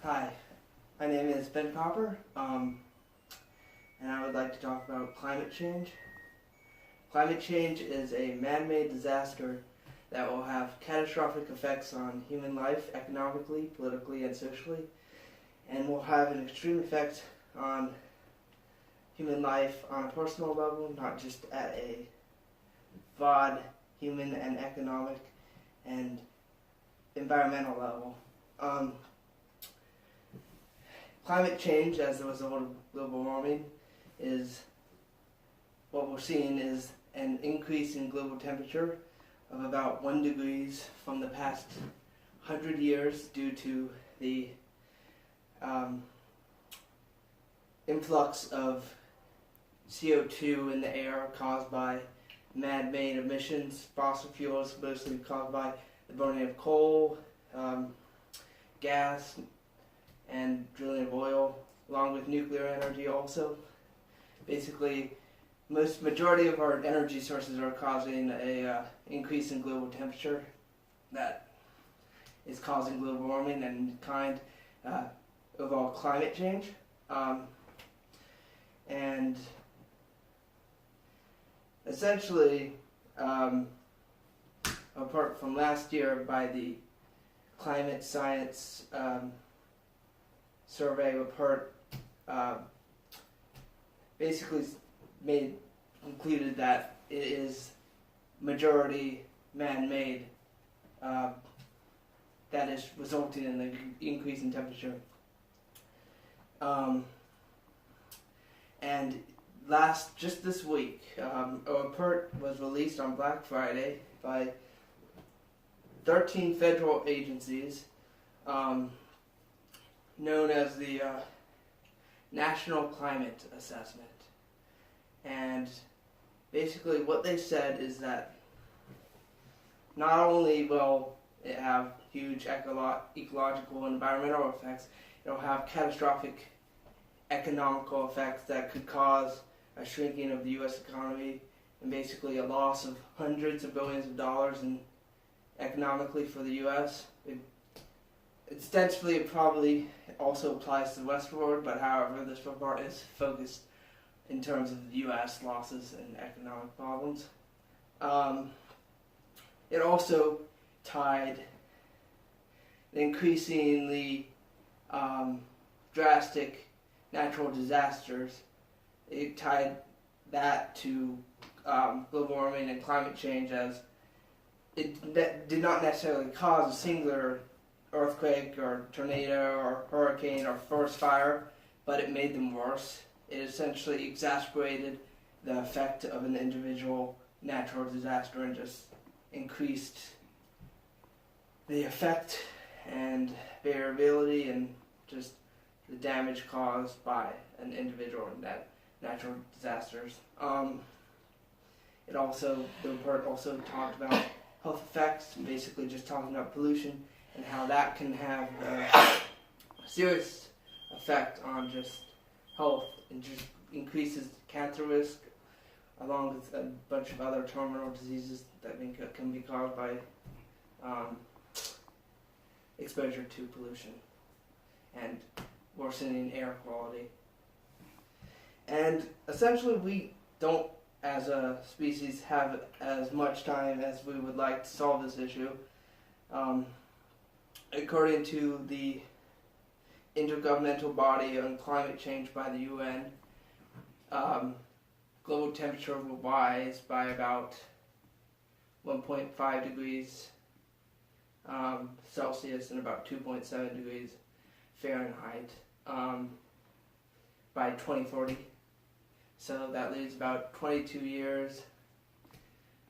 Hi, my name is Ben Copper, and I would like to talk about climate change. Climate change is a man-made disaster that will have catastrophic effects on human life, economically, politically, and socially, and will have an extreme effect on human life on a personal level, not just at a broad human and economic and environmental level. Climate change, as a result of global warming, is what we're seeing is an increase in global temperature of about 1 degree from the past 100 years due to the influx of CO2 in the air caused by man-made emissions, fossil fuels, mostly caused by the burning of coal, gas, and drilling of oil, along with nuclear energy also. Basically, majority of our energy sources are causing a increase in global temperature that is causing global warming and overall climate change. And essentially, apart from last year by the climate science survey report, basically concluded that it is majority man-made that is resulting in the increase in temperature. And just this week, a report was released on Black Friday by 13 federal agencies, known as the National Climate Assessment. And basically what they said is that not only will it have huge ecological and environmental effects, it will have catastrophic economical effects that could cause a shrinking of the U.S. economy and basically a loss of hundreds of billions of dollars economically for the U.S. Extensively, it probably also applies to the Western world, but however, this report is focused in terms of the U.S. losses and economic problems. It also tied the increasingly drastic natural disasters. It tied that to global warming and climate change, as it did not necessarily cause a singular earthquake or tornado or hurricane or forest fire, but it made them worse. It essentially exacerbated the effect of an individual natural disaster and just increased the effect and variability and just the damage caused by an individual natural disasters. The report also talked about health effects, basically just talking about pollution and how that can have a serious effect on just health and just increases cancer risk, along with a bunch of other terminal diseases that can be caused by exposure to pollution and worsening air quality. And essentially, we don't, as a species, have as much time as we would like to solve this issue. According to the Intergovernmental Body on Climate Change by the UN, global temperature will rise by about 1.5 degrees Celsius and about 2.7 degrees Fahrenheit by 2040. So that leaves about 22 years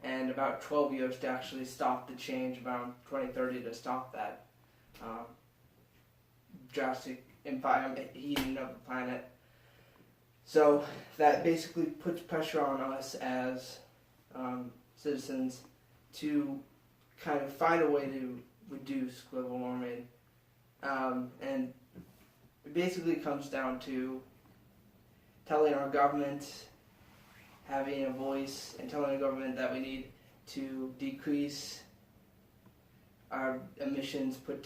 and about 12 years to actually stop the change, around 2030 to stop that drastic environment heating of the planet. So that basically puts pressure on us as citizens to kind of find a way to reduce global warming. And it basically comes down to telling our government, having a voice, and telling the government that we need to decrease our emissions, put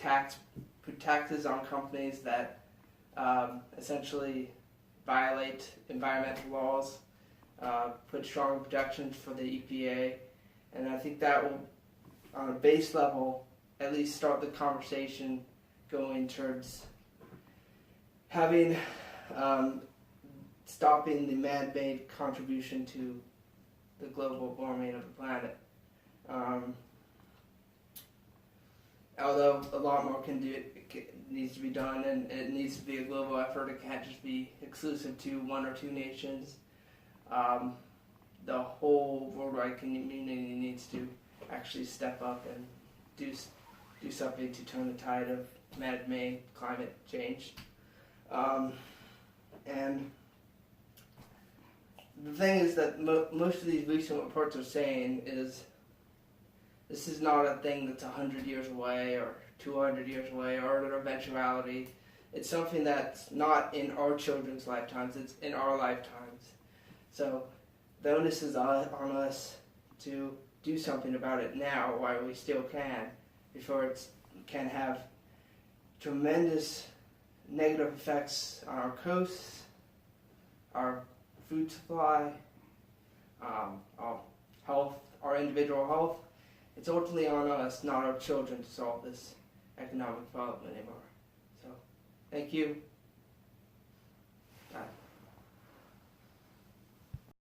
taxes on companies that essentially violate environmental laws, put strong protections for the EPA, and I think that will, on a base level, at least start the conversation going towards having stopping the man-made contribution to the global warming of the planet. Although a lot more needs to be done, and it needs to be a global effort. It can't just be exclusive to one or two nations. The whole worldwide community needs to actually step up and do something to turn the tide of man-made climate change. And the thing is that most of these recent reports are saying is this is not a thing that's 100 years away or 200 years away or an eventuality. It's something that's not in our children's lifetimes, it's in our lifetimes. So the onus is on us to do something about it now while we still can, before it can have tremendous negative effects on our coasts, our food supply, our health, our individual health. It's ultimately on us, not our children, to solve this economic problem anymore. So, thank you. Bye.